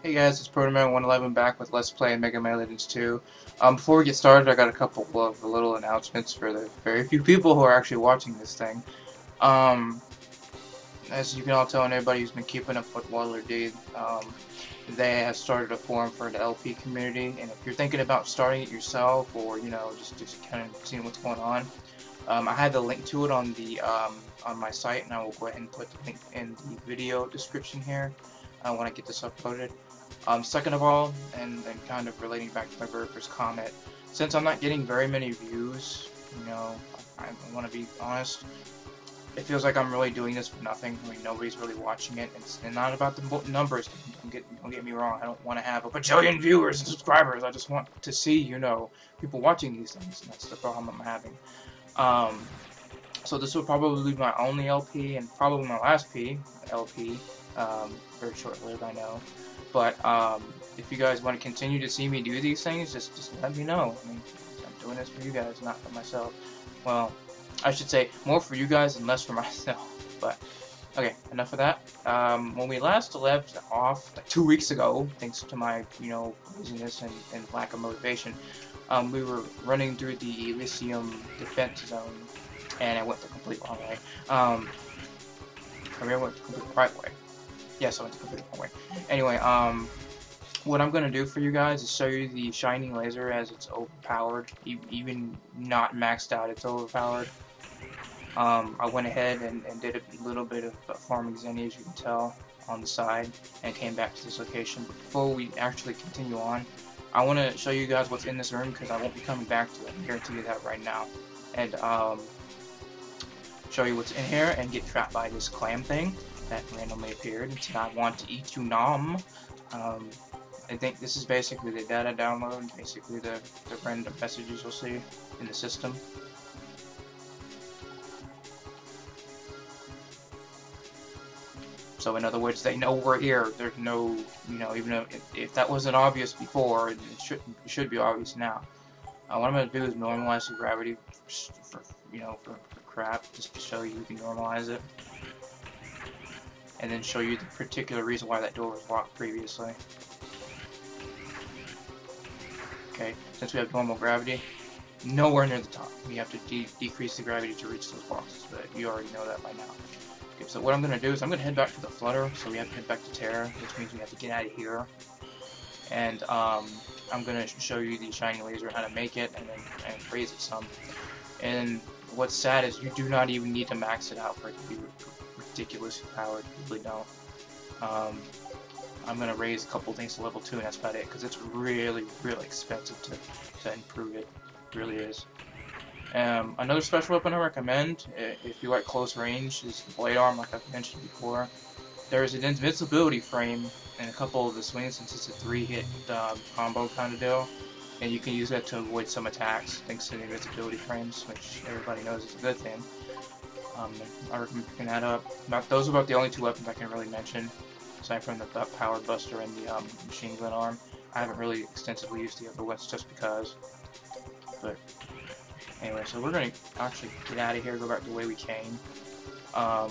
Hey guys, it's Protoman111 back with Let's Play Megaman Legends 2. Before we get started, I got a couple of little announcements for the very few people who are actually watching this thing. Um, as you can all tell, and everybody who's been keeping up with Waddler did, they have started a forum for the LP community, and if you're thinking about starting it yourself, or just kind of seeing what's going on, I have the link to it on my site, and I will go ahead and put the link in the video description here when I get this uploaded. Second of all, and kind of relating back to my very first comment, since I'm not getting very many views, I want to be honest, it feels like I'm really doing this for nothing. I mean, nobody's really watching it. It's not about the numbers. Don't get me wrong. I don't want to have a bajillion viewers and subscribers. I just want to see, people watching these things, and that's the problem I'm having. Um, so this will probably be my only LP and probably my last LP. Very short-lived, I know. But if you guys want to continue to see me do these things, just let me know. I mean, I'm doing this for you guys, not for myself. Well, I should say more for you guys and less for myself. But okay, enough of that. When we last left off, like 2 weeks ago, thanks to my laziness and lack of motivation, we were running through the Elysium defense zone, and I went the complete wrong way. I went the complete right way. Yes, I went the complete wrong way. Anyway, what I'm going to do for you guys is show you the shining laser as it's overpowered. Even not maxed out, it's overpowered. I went ahead and did a little bit of farming Zenny, as you can tell, on the side, and came back to this location. But before we actually continue on, I want to show you guys what's in this room, because I won't be coming back to it. I guarantee you that right now. And show you what's in here and get trapped by this clam thing that randomly appeared and said, "I want to eat you, nom." I think this is basically the data download, basically the random messages you'll see in the system. So in other words, they know we're here. There's no, even if that wasn't obvious before, it should be obvious now. What I'm going to do is normalize the gravity for crap, just to show you can normalize it. And then show you the particular reason why that door was locked previously. Okay, since we have normal gravity, nowhere near the top. We have to decrease the gravity to reach those boxes, but you already know that by now. Okay, so what I'm going to do is I'm going to head back to the flutter, so we have to head back to Terra, which means we have to get out of here. And I'm going to show you the shiny laser, how to make it, and raise it some. And what's sad is you do not even need to max it out for it to be ridiculously powered. You really don't. I'm going to raise a couple things to level 2, and that's about it, because it's really, really expensive to improve it. It really is. Another special weapon I recommend, if you like close range, is the blade arm, like I've mentioned before. There's an invincibility frame in a couple of the swings, since it's a 3-hit combo kind of deal, and you can use that to avoid some attacks thanks to the invincibility frames, which everybody knows is a good thing. I recommend picking that up. Those are about the only two weapons I can really mention, aside from the power buster and the machine gun arm. I haven't really extensively used the other ones just because. But anyway, so we're going to actually get out of here, go back the way we came. I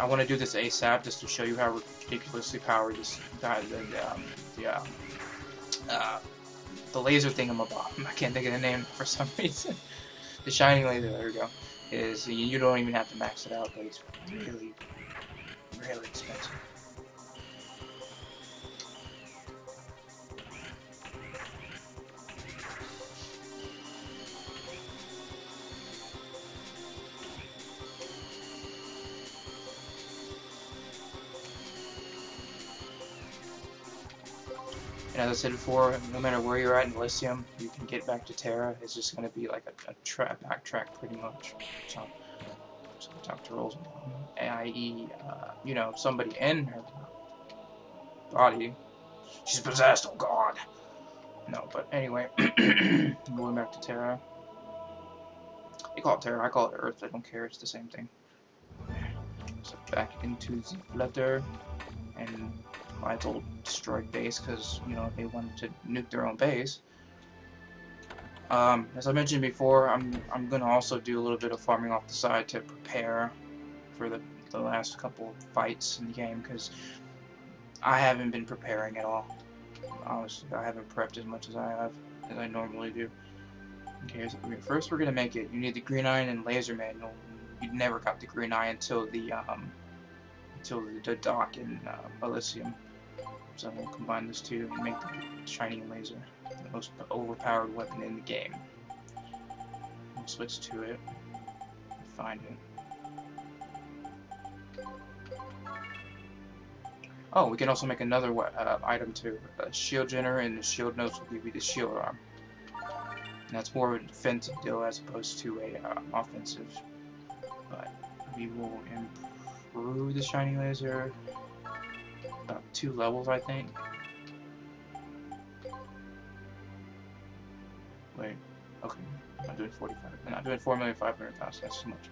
want to do this ASAP just to show you how ridiculously powered this the laser thingamabob, I can't think of the name for some reason. The shining laser, there we go. Is you don't even have to max it out, but it's really, really expensive. And as I said before, no matter where you're at in Elysium, you can get back to Terra. It's just going to be like a backtrack pretty much. So Dr. Rolls, i.e., somebody in her body. She's possessed, oh god! No, but anyway, going back to Terra. They call it Terra, I call it Earth, I don't care, it's the same thing. So back into the flutter, and my old destroyed base, because, they wanted to nuke their own base. As I mentioned before, I'm going to also do a little bit of farming off the side to prepare for the last couple fights in the game, because I haven't been preparing at all. Honestly, I haven't prepped as much as I normally do. Okay, so first we're gonna make it. You need the green eye and laser manual. You never got the green eye until the dock in Elysium. So we'll combine this two and make the shining laser the most overpowered weapon in the game. We'll switch to it. Find it. Oh, we can also make another item too. A shield generator, and the shield notes will give you the shield arm. And that's more of a defensive deal as opposed to a offensive. But we will improve the shining laser about 2 levels, I think. Wait, okay. I'm not doing 45. I'm not doing 4,500,000. That's too much.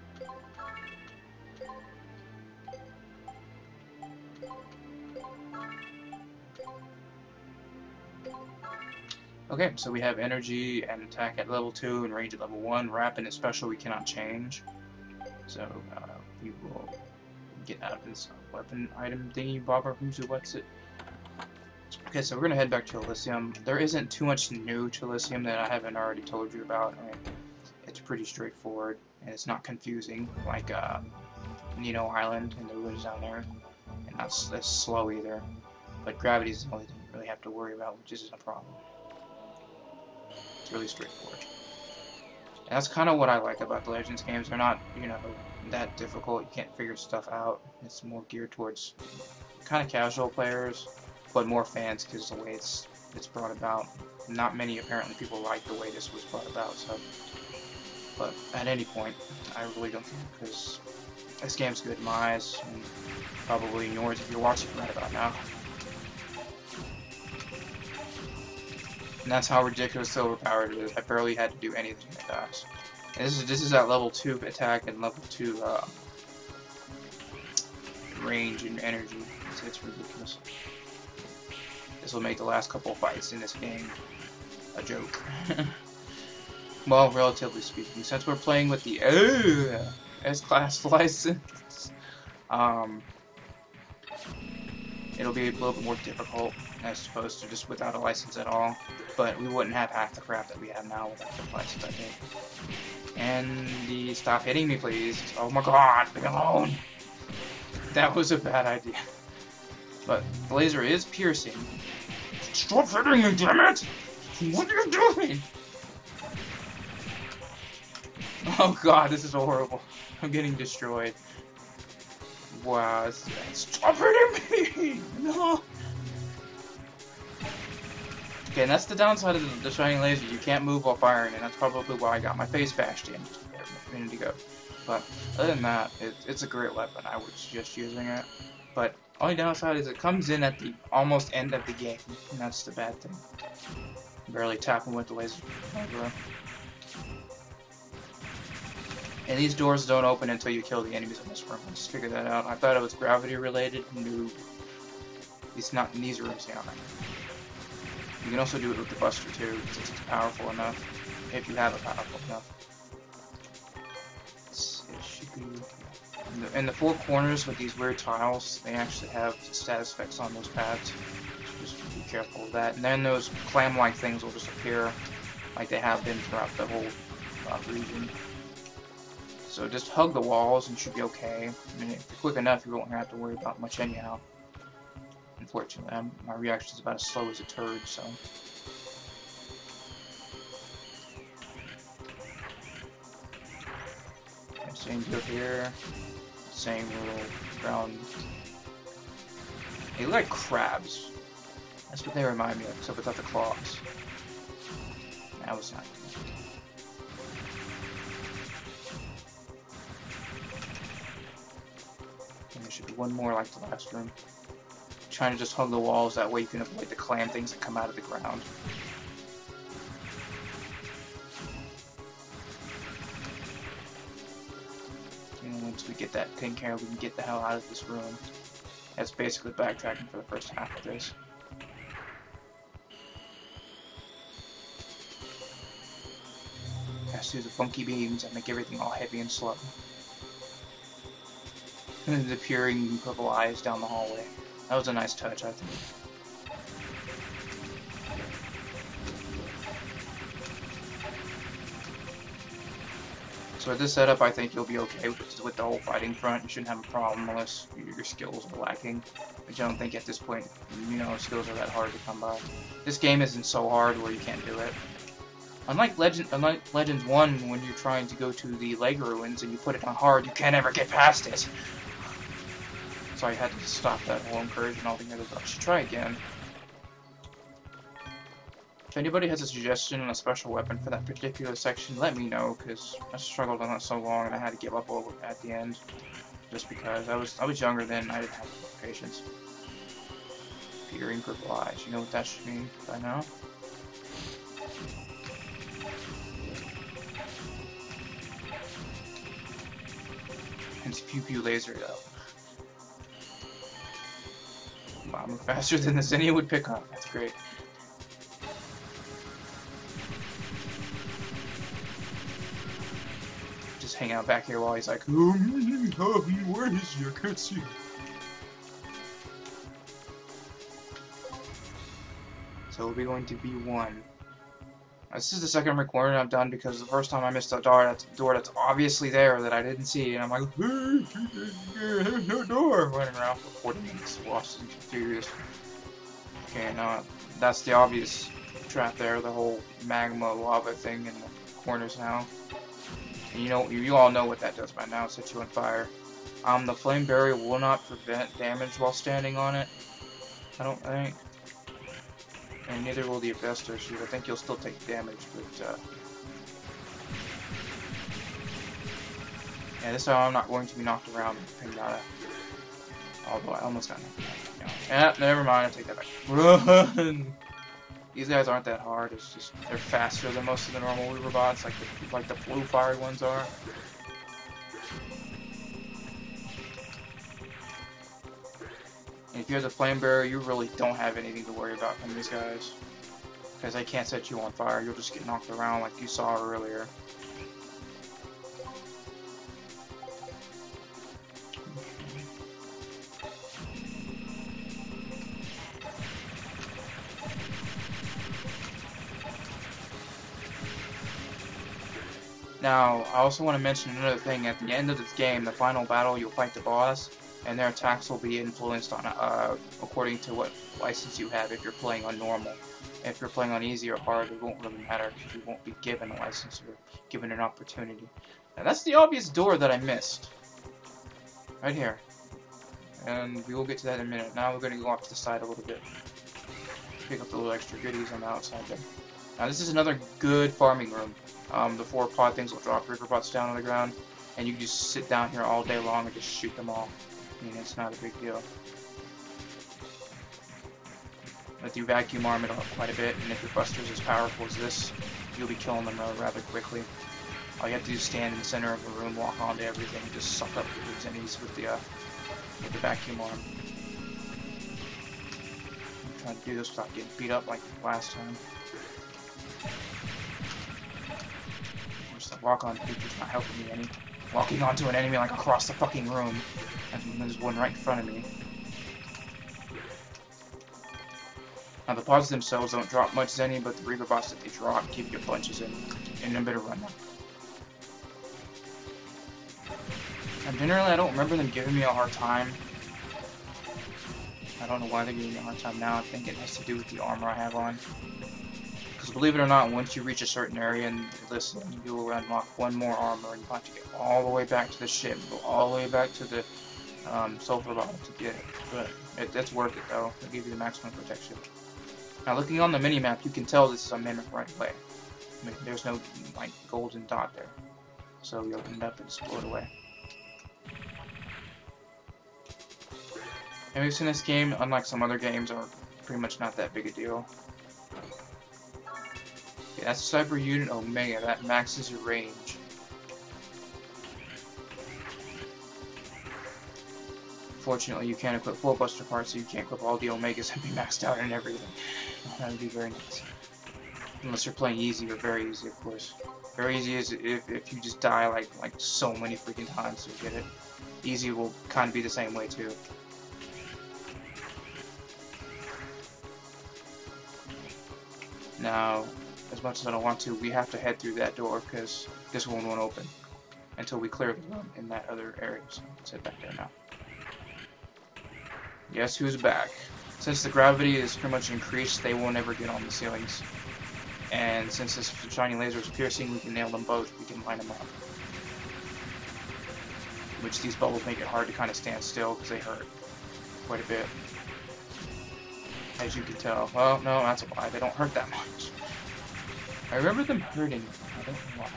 Okay, so we have energy and attack at level 2 and range at level 1. Rapid and special we cannot change. So we will get out of this weapon item thingy bobber. What's it? Okay, so we're gonna head back to Elysium. There isn't too much new to Elysium that I haven't already told you about. I mean, it's pretty straightforward and it's not confusing like Nino Island and the ruins down there, and not as slow either. But gravity is the only thing you really have to worry about, which isn't a problem. It's really straightforward. And that's kind of what I like about the Legends games. They're not, you know, that difficult. You can't figure stuff out. It's more geared towards kind of casual players, but more fans because of the way it's brought about. Not many apparently people like the way this was brought about. So, but at any point, I really don't think, because this game's good in my eyes, and probably in yours if you're watching right about now. And that's how ridiculously overpowered it is. I barely had to do anything to guys. And this is at level 2 attack and level 2 range and energy. It's ridiculous. This will make the last couple of fights in this game a joke. Well, relatively speaking, since we're playing with the S-Class license, it'll be a little bit more difficult as opposed to just without a license at all. But we wouldn't have half the crap that we have now without the license, I think. And stop hitting me, please. Oh my god, leave me alone. That was a bad idea. But the laser is piercing. Stop hitting me, damn it! What are you doing? Oh god, this is horrible. I'm getting destroyed. Wow, stop hitting me! No! Okay, and that's the downside of the shining laser. You can't move while firing, and that's probably why I got my face bashed in a minute ago. But other than that, it's a great weapon. I would suggest using it. But only downside is it comes in at the almost end of the game, and that's the bad thing. Barely tapping with the laser. And these doors don't open until you kill the enemies in this room. I just figured that out. I thought it was gravity related. No, it's not in these rooms. Yeah. You can also do it with the Buster too, since it's powerful enough. If you have it powerful enough. It should be in the 4 corners with these weird tiles. They actually have status effects on those pads. So just be careful of that. And then those clam-like things will just appear, like they have been throughout the whole region. So just hug the walls and you should be okay. I mean, if you're quick enough, you won't have to worry about much anyhow. Unfortunately, my reaction is about as slow as a turd, so. Okay, same deal here. Same little brown. They look like crabs. That's what they remind me of, except without the claws. That was not good. And there should be one more like the last room. Trying to just hug the walls, that way you can avoid the clam things that come out of the ground. And once we get that taken care of, we can get the hell out of this room. That's basically backtracking for the first half of this. Pass through the funky beams that make everything all heavy and slow. And the peering purple eyes down the hallway. That was a nice touch, I think. So with this setup, I think you'll be okay with the whole fighting front. You shouldn't have a problem unless your skills are lacking. Which I don't think at this point, you know, skills are that hard to come by. This game isn't so hard where you can't do it. Unlike Legends 1, when you're trying to go to the leg ruins and you put it on hard, you can't ever get past it. So I had to stop that whole incursion altogether. I should try again. If anybody has a suggestion on a special weapon for that particular section, let me know, because I struggled on that so long and I had to give up over at the end. Just because I was younger then, I didn't have much patience. Peering purple eyes, you know what that should mean by now? And pew pew laser though. Wow, I'm faster than the Zinnia would pick up. That's great. Just hang out back here while he's like, oh, where is he? I can't see him. So we'll be going to B1. This is the second recording I've done because the first time I missed a door that's obviously there that I didn't see, and I'm like, there's no door, running around for 40 minutes, lost and confused. Okay, now that's the obvious trap there, the whole magma lava thing in the corners now. And you all know what that does by now, it sets you on fire. The flame barrier will not prevent damage while standing on it, I don't think. And neither will the Asbestos shoot. I think you'll still take damage, but yeah, this time I'm not going to be knocked around. Although I almost got knocked out. Yeah, never mind, I take that back. Run! These guys aren't that hard, it's just they're faster than most of the normal Weaver bots, like the blue fire ones are. And if you have the flame barrier, you really don't have anything to worry about from these guys. Because they can't set you on fire, you'll just get knocked around like you saw earlier. Now, I also want to mention another thing. At the end of this game, the final battle, you'll fight the boss, and their attacks will be influenced on according to what license you have if you're playing on normal. If you're playing on easy or hard, it won't really matter because you won't be given a license or given an opportunity. Now, that's the obvious door that I missed. Right here. And we will get to that in a minute. Now we're going to go off to the side a little bit. Pick up the little extra goodies on the outside there. Now this is another good farming room. The 4 pod things will drop river bots down on the ground, and you can just sit down here all day long and just shoot them all. I mean, it's not a big deal. With your vacuum arm, it'll help quite a bit, and if your buster's as powerful as this, you'll be killing them rather quickly. All you have to do is stand in the center of the room, walk onto everything, and just suck up those enemies with the vacuum arm. I'm trying to do this without getting beat up like last time. Just like walk on creature's not helping me any. Walking onto an enemy like across the fucking room, and there's one right in front of me. Now the pods themselves don't drop much Zenny, but the Reaper bots that they drop keep your bunches in a bit of run. And generally I don't remember them giving me a hard time. I don't know why they're giving me a hard time now. I think it has to do with the armor I have on. Because believe it or not, once you reach a certain area in Elysium, you will unlock one more armor, and you have to get all the way back to the ship, go all the way back to the sulfur bottle to get it. But it's worth it though. It'll give you the maximum protection. Now looking on the mini-map, you can tell this is a mimic right away. I mean, there's no like golden dot there. So you open it up and just blow it away. Mimics in this game, unlike some other games, are pretty much not that big a deal. Okay, that's Cyber Unit Omega, that maxes your range. Fortunately, you can't equip full buster parts, so you can't equip all the Omegas and be maxed out and everything. That would be very nice. Unless you're playing easy or very easy, of course. Very easy is if you just die like so many freaking times to get it. Easy will kind of be the same way too. Now, as much as I don't want to, we have to head through that door because this one won't open until we clear the room in that other area. So let's head back there now. Guess who's back? Since the gravity is pretty much increased, they won't ever get on the ceilings. And since this shiny laser is piercing, we can nail them both. We can line them up. Which these bubbles make it hard to kind of stand still because they hurt quite a bit. As you can tell. Well, no, that's a lie. They don't hurt that much. I remember them hurting. I don't know why.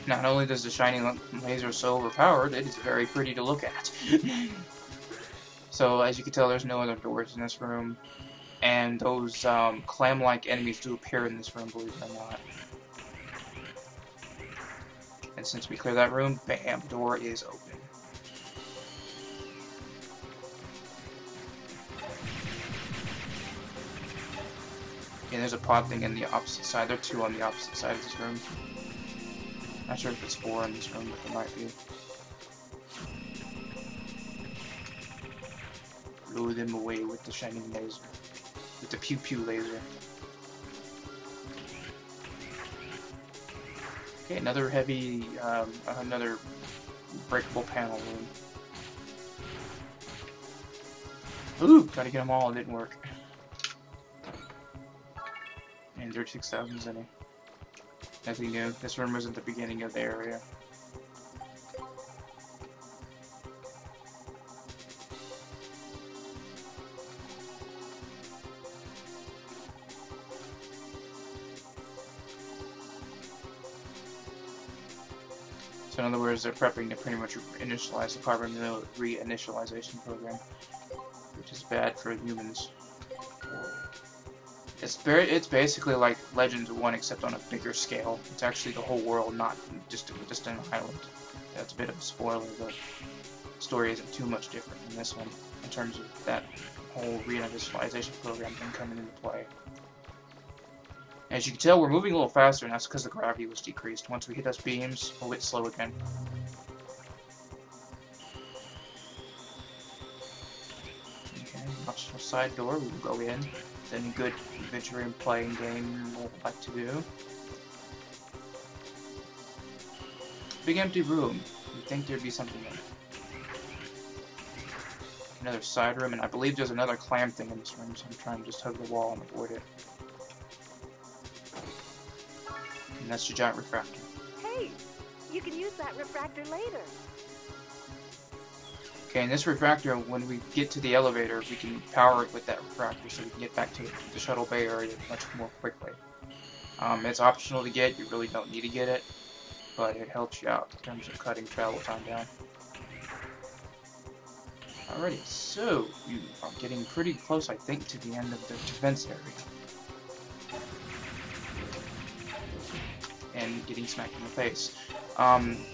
Not only does the shiny laser so overpowered, it is very pretty to look at. So, as you can tell, there's no other doors in this room. And those clam-like enemies do appear in this room, believe it or not. And since we clear that room, bam, door is open. And there's a pod thing in the opposite side. There are two on the opposite side of this room. Not sure if it's 4 in this room, but there might be. Blow them away with the shining laser. With the pew-pew laser. Okay, another heavy, another breakable panel room. Ooh, tried to get them all, it didn't work. And 36,000's in it. Nothing new. This room was at the beginning of the area. So in other words, they're prepping to pretty much initialize the carbon reinitialization program, which is bad for humans. It's basically like Legends 1 except on a bigger scale. It's actually the whole world, not just an island. That's a bit of a spoiler, but the story isn't too much different from this one in terms of that whole reinitialization program thing coming into play. As you can tell, we're moving a little faster, and that's because the gravity was decreased. Once we hit those beams, we'll get slow again. Okay, watch the side door, we will go in. Any good adventure playing game will like to do. Big empty room. You'd think there'd be something in it. Another side room, and I believe there's another clam thing in this room, so I'm trying to just hug the wall and avoid it. And that's your giant refractor. Hey, you can use that refractor later. Okay, and this refractor, when we get to the elevator, we can power it with that refractor so we can get back to the shuttle bay area much more quickly. It's optional to get, you really don't need to get it, but it helps you out in terms of cutting travel time down. Alrighty, so you are getting pretty close, I think, to the end of the defense area. And getting smacked in the face.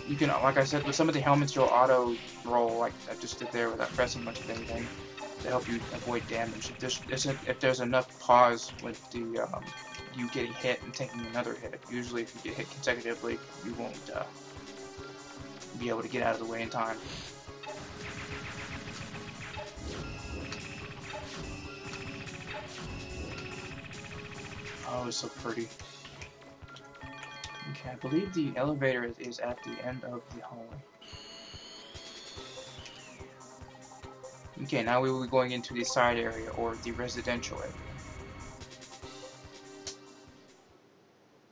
You can, like I said, with some of the helmets, you'll auto roll like I just did there without pressing much of anything to help you avoid damage. If there's enough pause with the you getting hit and taking another hit, usually if you get hit consecutively, you won't be able to get out of the way in time. Oh, it's so pretty. Okay, I believe the elevator is at the end of the hallway. Okay, now we will be going into the side area, or the residential area.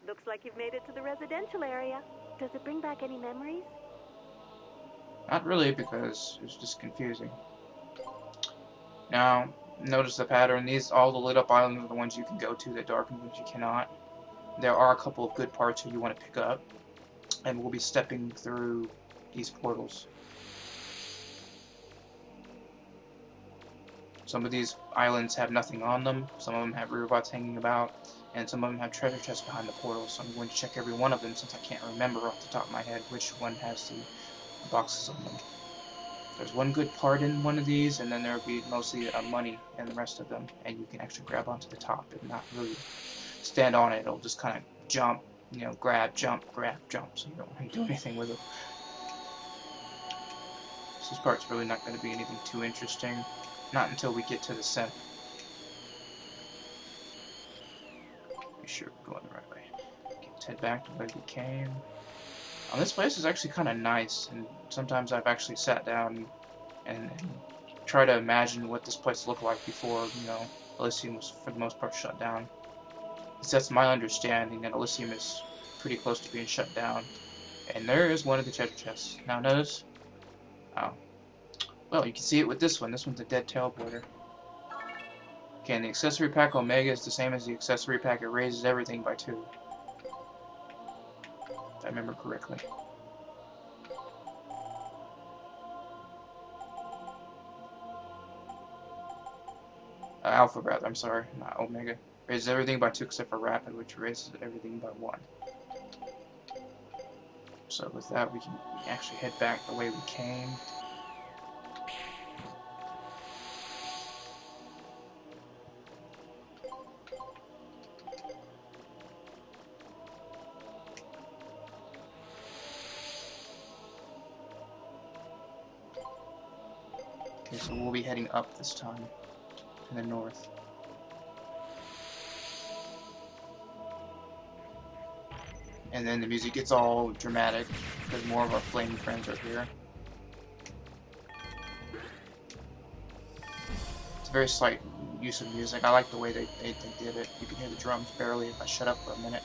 Looks like you've made it to the residential area. Does it bring back any memories? Not really, because it's just confusing. Now, notice the pattern. All the lit up islands are the ones you can go to, the darkened ones you cannot. There are a couple of good parts here you want to pick up, and we'll be stepping through these portals. Some of these islands have nothing on them, some of them have robots hanging about, and some of them have treasure chests behind the portals, so I'm going to check every one of them since I can't remember off the top of my head which one has the boxes on them. There's one good part in one of these, and then there will be mostly money in the rest of them, and you can actually grab onto the top and not really stand on it. It'll just kind of jump you know, grab, jump, so you don't really do anything with it. So this part's really not going to be anything too interesting. Not until we get to the center. Be sure we're going the right way. Okay, let's head back to where we came. This place is actually kind of nice, and sometimes I've actually sat down and try to imagine what this place looked like before, you know, Elysium was for the most part shut down. That's my understanding, that Elysium is pretty close to being shut down. And there is one of the treasure chests. Now notice, oh, well, you can see it with this one. This one's a dead teleporter. Okay, and the accessory pack Omega is the same as the accessory pack. It raises everything by 2. If I remember correctly. Alpha, rather, I'm sorry, not Omega. Raises everything by 2 except for Rapid, which raises everything by 1. So with that, we can actually head back the way we came. Okay, so we'll be heading up this time, in the north. And then the music gets all dramatic, because more of our flame friends are here. It's a very slight use of music. I like the way they did it. You can hear the drums barely if I shut up for a minute.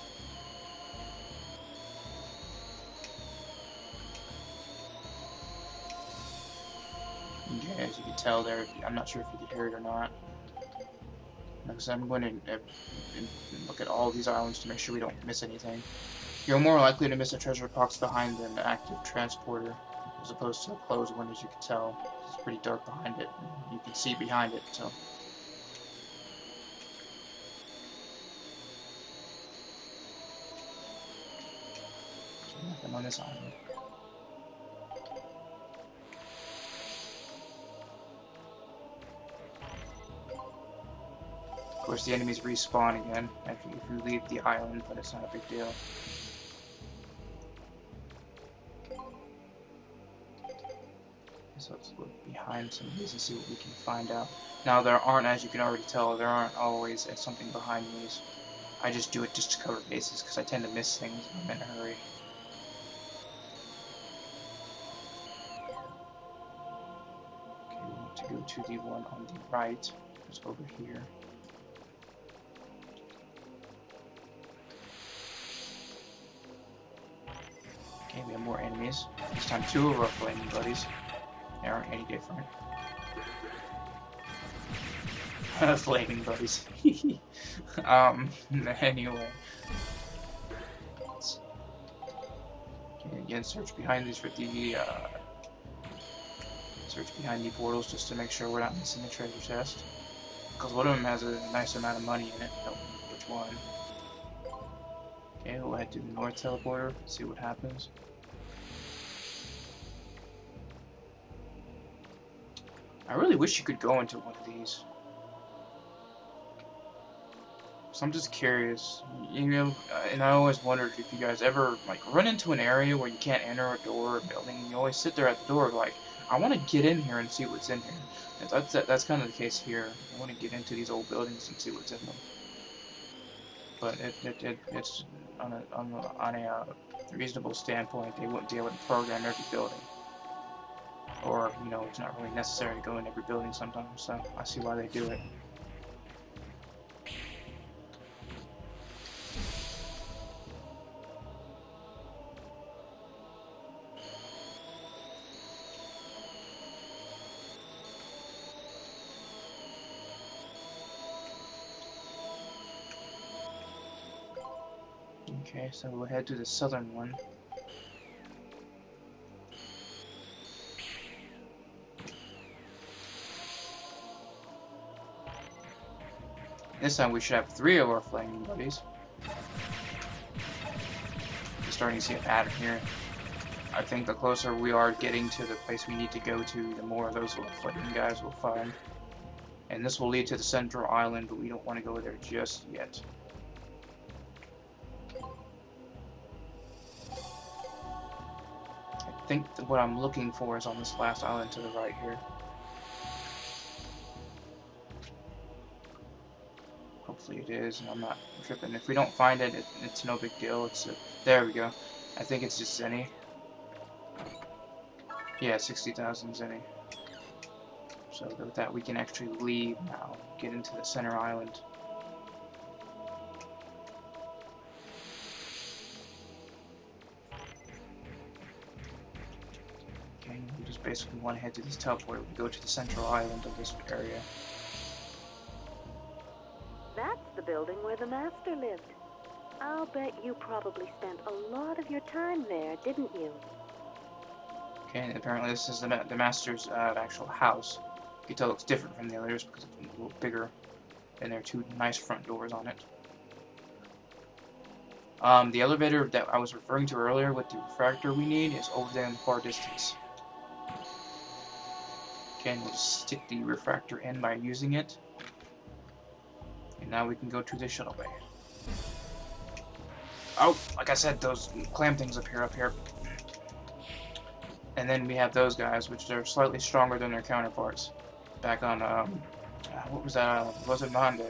Okay, as you can tell there, I'm not sure if you can hear it or not. Because I'm going to look at all these islands to make sure we don't miss anything. You're more likely to miss a treasure box behind an active transporter, as opposed to a closed one, as you can tell. It's pretty dark behind it. You can see behind it, so. Nothing on this island. Of course, the enemies respawn again after if you leave the island, but it's not a big deal. So let's look behind some of these and see what we can find out. Now there aren't, as you can already tell, there aren't always something behind these. I just do it just to cover bases because I tend to miss things when I'm in a hurry. Okay, we want to go to the one on the right. It's over here. Okay, we have more enemies. This time 2 of our flaming buddies. They aren't any different. Flaming buddies. Anyway. Okay, again, search behind these for the, search behind the portals just to make sure we're not missing the treasure chest. Because one of them has a nice amount of money in it. Don't know which one. Okay, we'll head to the north teleporter, see what happens. I really wish you could go into one of these. So I'm just curious, you know, and I always wondered if you guys ever, like, run into an area where you can't enter a door or a building, and you always sit there at the door like, I want to get in here and see what's in here. And that's kind of the case here. I want to get into these old buildings and see what's in them. But it's on a reasonable standpoint, they wouldn't be able to program every building. Or, you know, it's not really necessary to go in every building sometimes, so I see why they do it. Okay, so we'll head to the southern one. This time we should have 3 of our flaming buddies. We're starting to see a pattern here. I think the closer we are getting to the place we need to go to, the more of those little flaming guys we'll find. And this will lead to the central island, but we don't want to go there just yet. think that what I'm looking for is on this last island to the right here. Hopefully it is, and I'm not tripping. If we don't find it, it's no big deal. There we go. I think it's just Zenny. Yeah, 60,000 Zenny. So with that, we can actually leave now. Get into the center island. Okay, we just basically want to head to this teleport. We go to the central island of this area. That's the building where the Master lived. I'll bet you probably spent a lot of your time there, didn't you? Okay, and apparently this is the Master's actual house. You can tell it's different from the others because it's a little bigger, and there are two nice front doors on it. The elevator that I was referring to earlier with the refractor we need is over there in the far distance. Okay, and we'll just stick the refractor in by using it. And now we can go to the shuttle bay. Oh, like I said, those clam things appear up here. And then we have those guys, which are slightly stronger than their counterparts. Back on, what was that island? It wasn't Manda,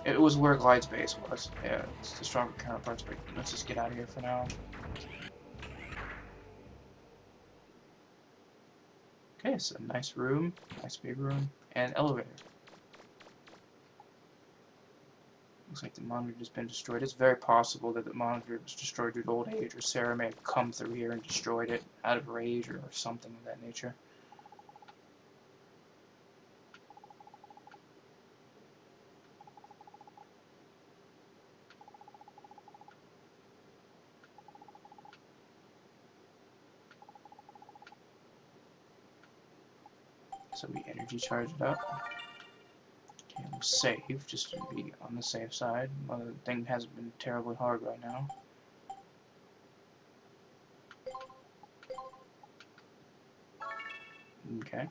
it was where Glide's base was. Yeah, it's the stronger counterparts, but let's just get out of here for now. Okay, it's a nice room, nice big room, and elevator. Looks like the monitor has been destroyed. It's very possible that the monitor was destroyed due to old age, or Sarah may have come through here and destroyed it out of rage or something of that nature. So we energy charge it up. Okay, we'll save, just to be on the safe side. Well, the thing hasn't been terribly hard right now. Okay.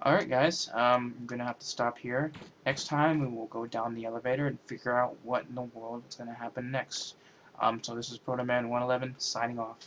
Alright guys, I'm gonna have to stop here. Next time we will go down the elevator and figure out what in the world is gonna happen next. So this is Protoman 111 signing off.